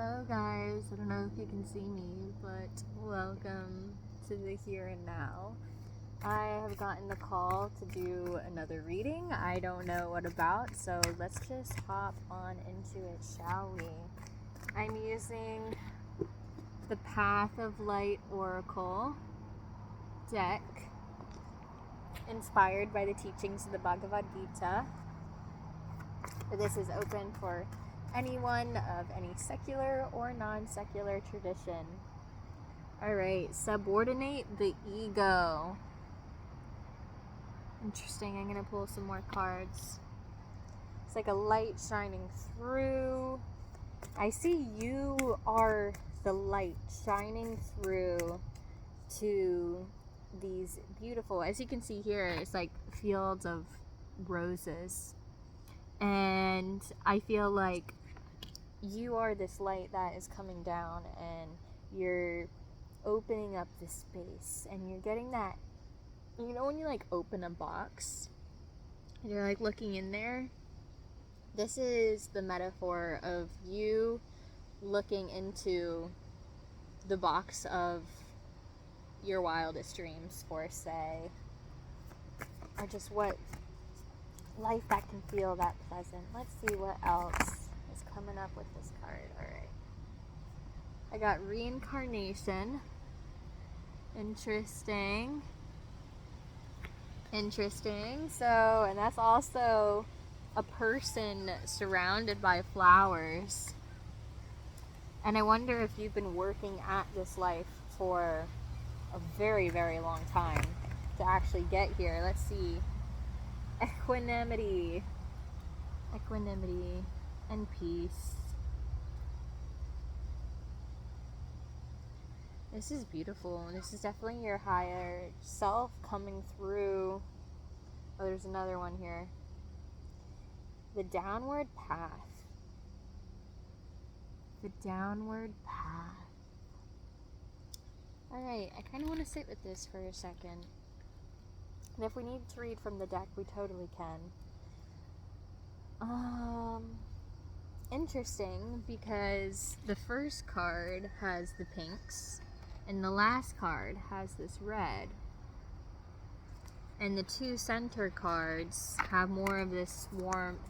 Hello guys, I don't know if you can see me, but welcome to the here and now. I have gotten the call to do another reading. I don't know what about, so let's just hop on into it, shall we? I'm using the Path of Light Oracle deck, inspired by the teachings of the Bhagavad Gita. This is open for anyone of any secular or non-secular tradition. Alright, subordinate the ego. Interesting, I'm going to pull some more cards. It's like a light shining through. I see you are the light shining through to these beautiful, as you can see here, it's like fields of roses. And I feel like you are this light that is coming down, and you're opening up this space, and you're getting that, you know, when you like open a box and you're like looking in there. This is the metaphor of you looking into the box of your wildest dreams, for say, or just what life that can feel that pleasant. Let's see what else is coming up with this card. Alright. I got reincarnation. Interesting. So, and that's also a person surrounded by flowers. And I wonder if you've been working at this life for a very, very long time to actually get here. Let's see. Equanimity and peace. This is beautiful. This is definitely your higher self coming through. Oh, there's another one here. The downward path. Alright, I kind of want to sit with this for a second. And if we need to read from the deck, we totally can. Interesting, because the first card has the pinks, and the last card has this red. And the two center cards have more of this warmth,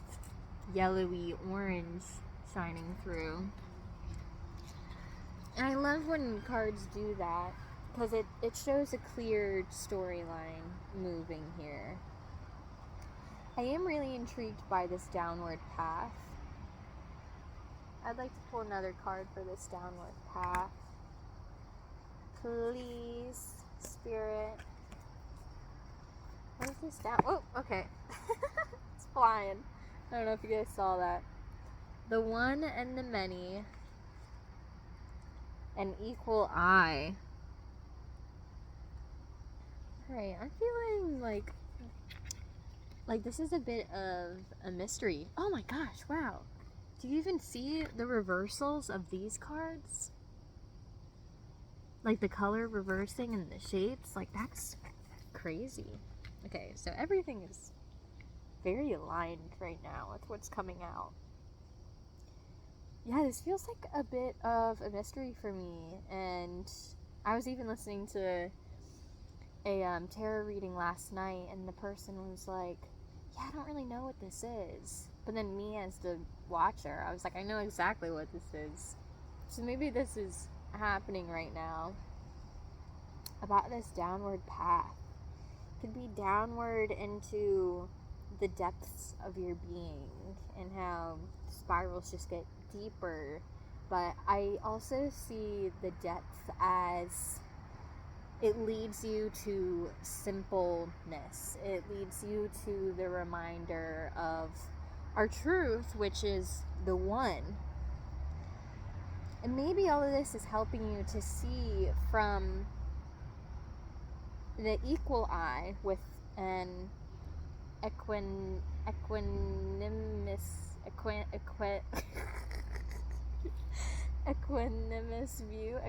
yellowy orange shining through. And I love when cards do that, because it shows a clear storyline moving here. I am really intrigued by this downward path. I'd like to pull another card for this downward path. Please, Spirit. What is this down? Oh, okay. It's flying. I don't know if you guys saw that. The one and the many. An equal eye. Alright, I'm feeling like this is a bit of a mystery. Oh my gosh, wow. Do you even see the reversals of these cards? Like the color reversing and the shapes? Like, that's crazy. Okay, so everything is very aligned right now with what's coming out. Yeah, this feels like a bit of a mystery for me. And I was even listening to a tarot reading last night, and the person was like, yeah, I don't really know what this is. But then me as the watcher, I was like, I know exactly what this is. So maybe this is happening right now. About this downward path. It could be downward into the depths of your being, and how spirals just get deeper. But I also see the depth as it leads you to simpleness. It leads you to the reminder of our truth, which is the one. And maybe all of this is helping you to see from the equal eye with an equanimous view.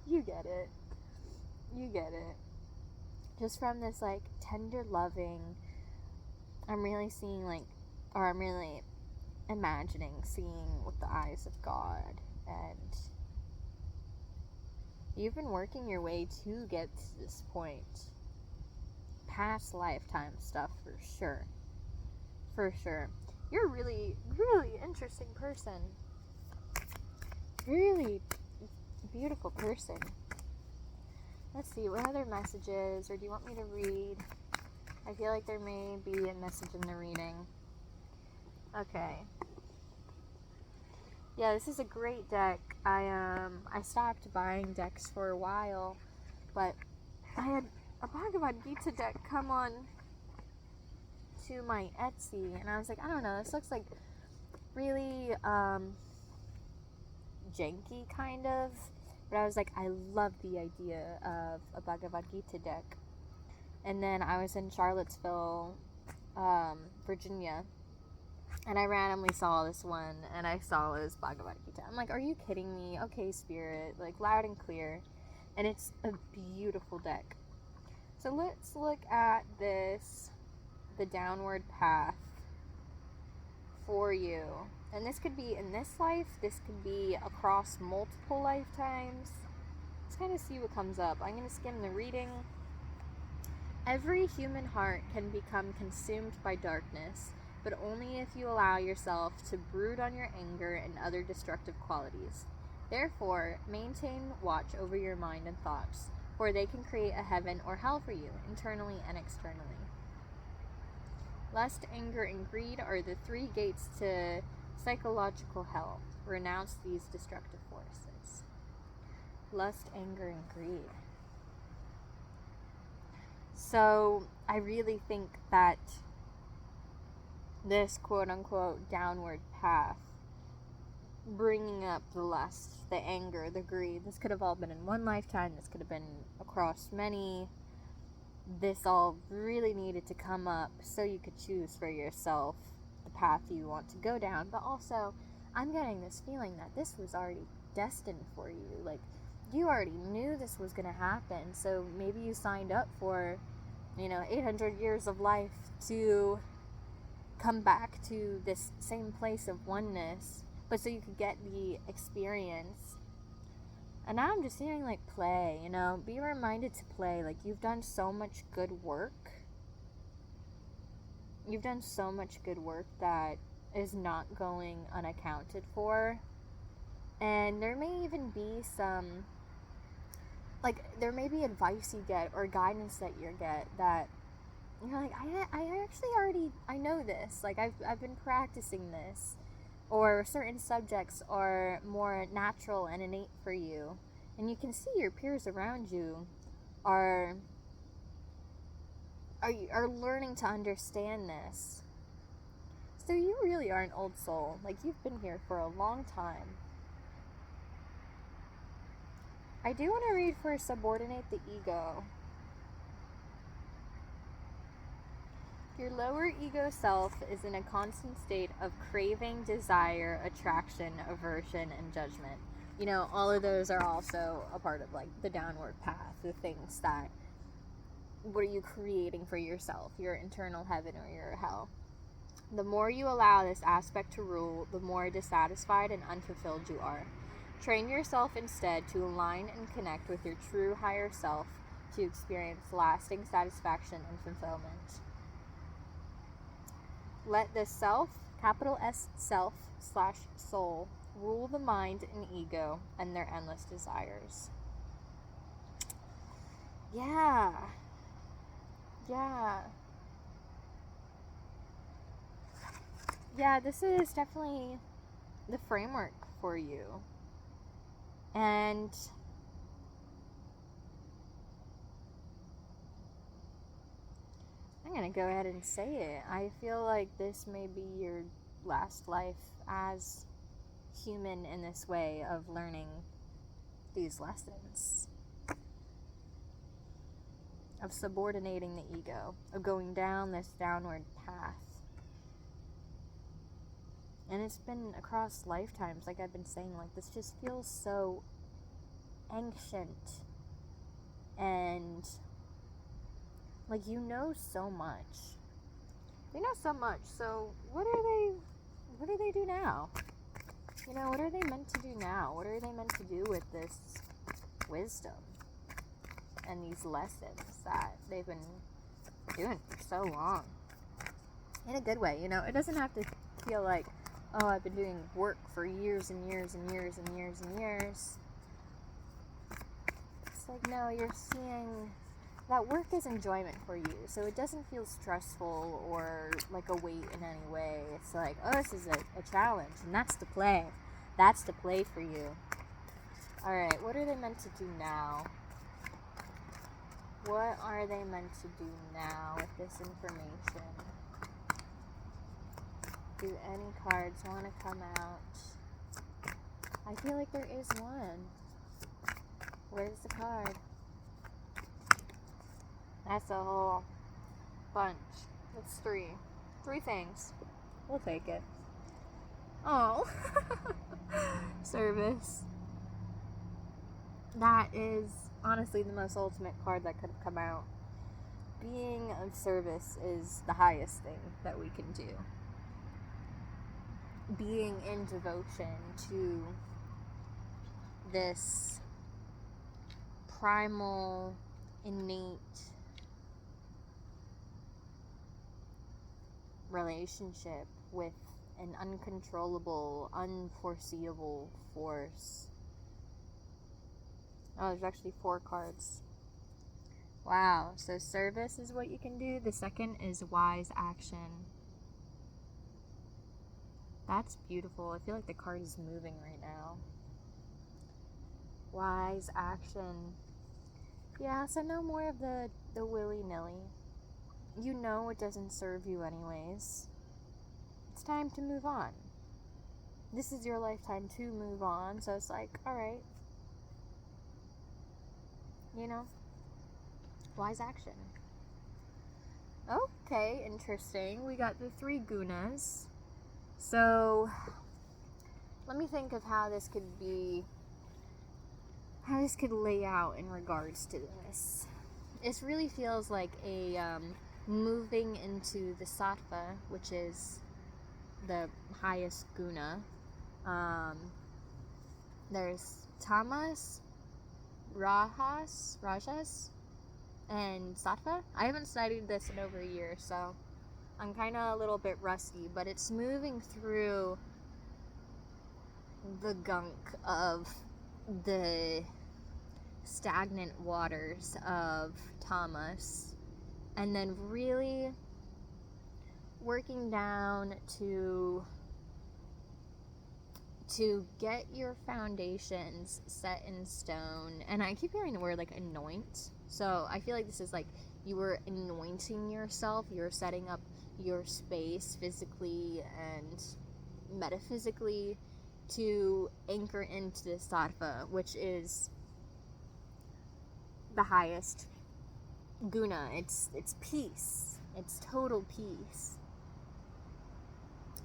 You get it. Just from this like tender loving, I'm really seeing like, or I'm really imagining, seeing with the eyes of God, and you've been working your way to get to this point. Past lifetime stuff for sure. For sure. You're a really, really interesting person. Really beautiful person. Let's see, what other messages, or do you want me to read? I feel like there may be a message in the reading. Okay. Yeah, this is a great deck. I stopped buying decks for a while, but I had a Bhagavad Gita deck come on to my Etsy, and I was like, I don't know, this looks like really janky kind of, but I was like, I love the idea of a Bhagavad Gita deck. And then I was in Charlottesville, Virginia, and I randomly saw this one, and I saw it was Bhagavad Gita. I'm like, are you kidding me? Okay, Spirit, like, loud and clear. And it's a beautiful deck. So let's look at this, the downward path for you. And this could be in this life, this could be across multiple lifetimes. Let's kind of see what comes up. I'm going to skim the reading. Every human heart can become consumed by darkness, but only if you allow yourself to brood on your anger and other destructive qualities. Therefore, maintain watch over your mind and thoughts, for they can create a heaven or hell for you, internally and externally. Lust, anger, and greed are the 3 gates to psychological hell. Renounce these destructive forces. Lust, anger, and greed. So, I really think that this quote-unquote downward path, bringing up the lust, the anger, the greed, this could have all been in one lifetime, this could have been across many. This all really needed to come up so you could choose for yourself the path you want to go down. But also, I'm getting this feeling that this was already destined for you. Like, you already knew this was going to happen. So maybe you signed up for, 800 years of life to come back to this same place of oneness, but so you could get the experience. And now I'm just hearing, like, play, be reminded to play. Like, you've done so much good work. You've done so much good work that is not going unaccounted for. And there may even be some, like, there may be advice you get or guidance that you get that you're like, I actually already, I know this. Like, I've been practicing this. Or certain subjects are more natural and innate for you. And you can see your peers around you are learning to understand this. So you really are an old soul. Like, you've been here for a long time. I do want to read for subordinate the ego. Your lower ego self is in a constant state of craving, desire, attraction, aversion, and judgment. All of those are also a part of, like, the downward path, the things that, what are you creating for yourself, your internal heaven or your hell? The more you allow this aspect to rule, the more dissatisfied and unfulfilled you are. Train yourself instead to align and connect with your true higher self to experience lasting satisfaction and fulfillment. Let the self, capital S self / soul, rule the mind and ego and their endless desires. Yeah. Yeah, this is definitely the framework for you. And I'm going to go ahead and say it. I feel like this may be your last life as human in this way of learning these lessons. Of subordinating the ego. Of going down this downward path. And it's been across lifetimes, like I've been saying, like, this just feels so ancient. And, like, so much. So what are they what do they do now? You know, what are they meant to do now? What are they meant to do with this wisdom and these lessons that they've been doing for so long? In a good way, you know, it doesn't have to feel like, oh, I've been doing work for years and years and years and years and years. It's like, no, you're seeing that work is enjoyment for you, so it doesn't feel stressful or like a weight in any way. It's like, oh, this is a challenge, and that's the play. That's the play for you. Alright, what are they meant to do now? What are they meant to do now with this information? Do any cards want to come out? I feel like there is one. Where's the card? That's a whole bunch. That's three. 3 things. We'll take it. Oh. Service. That is honestly the most ultimate card that could have come out. Being of service is the highest thing that we can do. Being in devotion to this primal, innate relationship with an uncontrollable, unforeseeable force. Oh, there's actually 4 cards. Wow, so service is what you can do. The second is wise action. That's beautiful. I feel like the card is moving right now. Wise action. Yeah, so no more of the willy-nilly. You know it doesn't serve you anyways. It's time to move on. This is your lifetime to move on, so it's like, alright. You know? Wise action. Okay, interesting. We got the 3 gunas. So, let me think of how this could lay out in regards to this. It really feels like a moving into the sattva, which is the highest guna. There's tamas, rajas, and sattva. I haven't studied this in over a year, so I'm kind of a little bit rusty, but it's moving through the gunk of the stagnant waters of tamas, and then really working down to get your foundations set in stone. And I keep hearing the word like anoint, so I feel like this is like you were anointing yourself, you're setting up your space physically and metaphysically to anchor into the sattva, which is the highest guna. It's peace. It's total peace.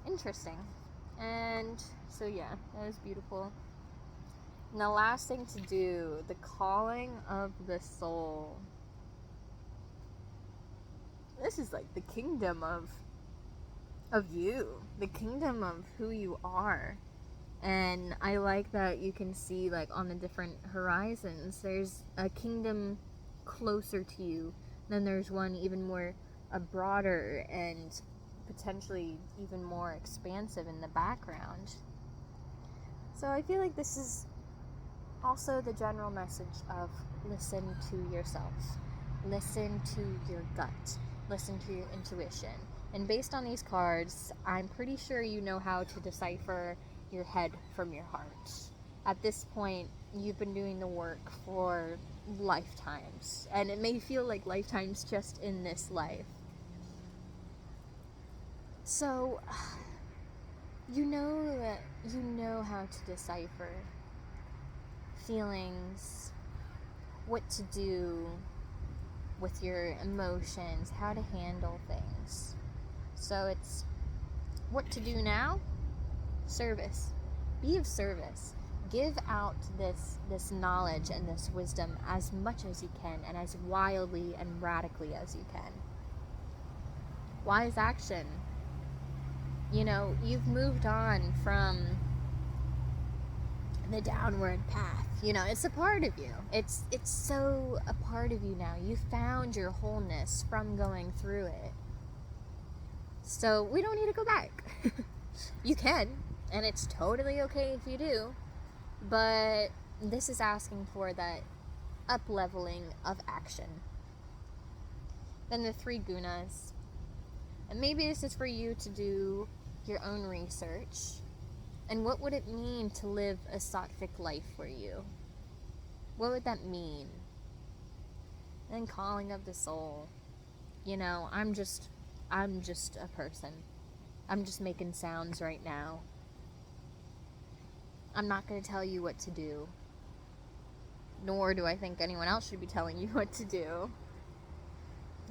Interesting. And so yeah, that was beautiful. And the last thing to do, the calling of the soul. This is like the kingdom of you, the kingdom of who you are. And I like that you can see, like, on the different horizons, there's a kingdom closer to you, then there's one even more broader and potentially even more expansive in the background. So I feel like this is also the general message of listen to yourself, listen to your gut, listen to your intuition. And based on these cards, I'm pretty sure you know how to decipher your head from your heart. At this point, you've been doing the work for lifetimes, and it may feel like lifetimes just in this life. So, you know how to decipher feelings, what to do with your emotions, how to handle things. So it's what to do now. Service. Be of service. Give out this knowledge and this wisdom as much as you can, and as wildly and radically as you can. Wise action. You know, you've moved on from the downward path. You know, it's a part of you. It's so a part of you now. You found your wholeness from going through it. So we don't need to go back. You can, and it's totally okay if you do. But this is asking for that up-leveling of action. Then the 3 gunas. And maybe this is for you to do your own research. And what would it mean to live a sattvic life for you? What would that mean? And then calling of the soul. You know, I'm just a person. I'm just making sounds right now. I'm not going to tell you what to do. Nor do I think anyone else should be telling you what to do.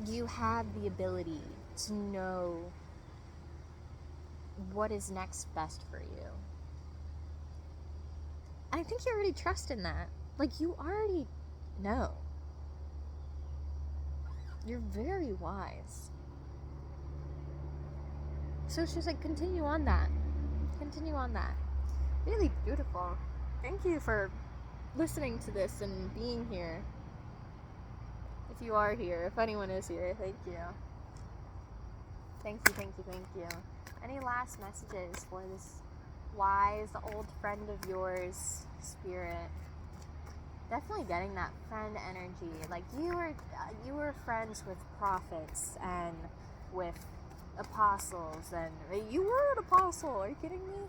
You have the ability to know what is next best for you. And I think you already trust in that. Like, you already know. You're very wise. So it's just like, continue on that. Continue on that. Really beautiful. Thank you for listening to this and being here. If you are here, if anyone is here, thank you. Thank you, thank you, thank you. Any last messages for this wise old friend of yours, Spirit? Definitely getting that friend energy. Like, you were friends with prophets and with apostles, and you were an apostle. Are you kidding me?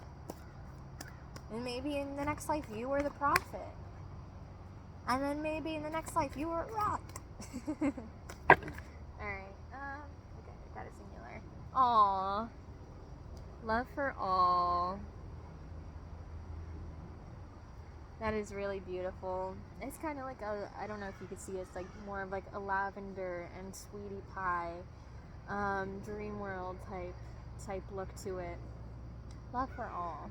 And maybe in the next life you were the prophet, and then maybe in the next life you were a rock. Alright, okay, I got a singular. Aww. Love for all. That is really beautiful. It's kind of like I don't know if you could see, it's like more of like a lavender and sweetie pie, dream world type look to it. Love for all.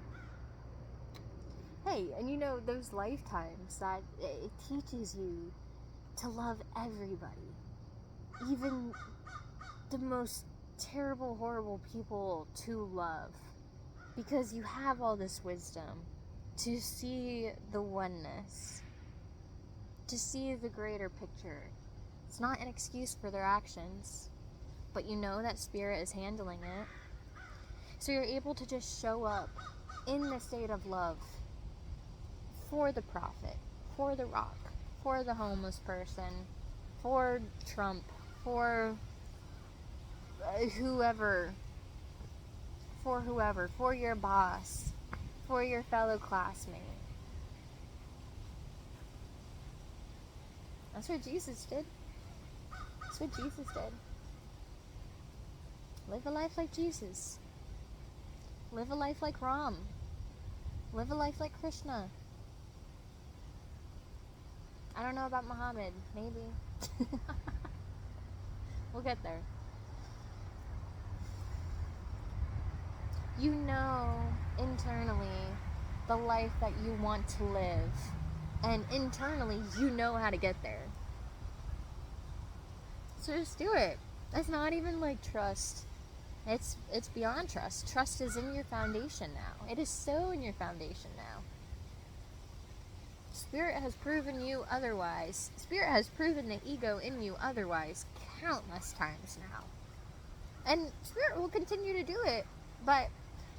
Hey, and you know, those lifetimes that it teaches you to love everybody. Even the most terrible, horrible people to love. Because you have all this wisdom to see the oneness. To see the greater picture. It's not an excuse for their actions, but you know that Spirit is handling it. So you're able to just show up in the state of love for the prophet, for the rock, for the homeless person, for Trump, for whoever, for your boss, for your fellow classmate. That's what Jesus did. That's what Jesus did. Live a life like Jesus. Live a life like Ram. Live a life like Krishna. I don't know about Muhammad. Maybe. We'll get there. You know internally the life that you want to live. And internally you know how to get there. So just do it. That's not even like trust. It's beyond trust. Trust is in your foundation now. It is so in your foundation now. Spirit has proven you otherwise. Spirit has proven the ego in you otherwise countless times now. And Spirit will continue to do it, but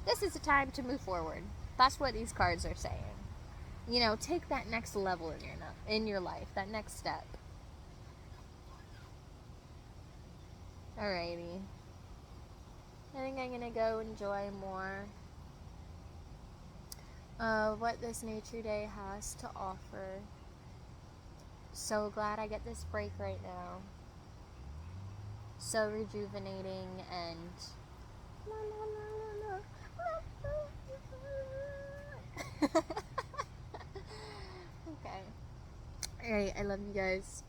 this is the time to move forward. That's what these cards are saying. You know, take that next level in your life, that next step. Alrighty. I think I'm gonna go enjoy more of what this Nature Day has to offer. So glad I get this break right now. So rejuvenating and okay. Alright, I love you guys.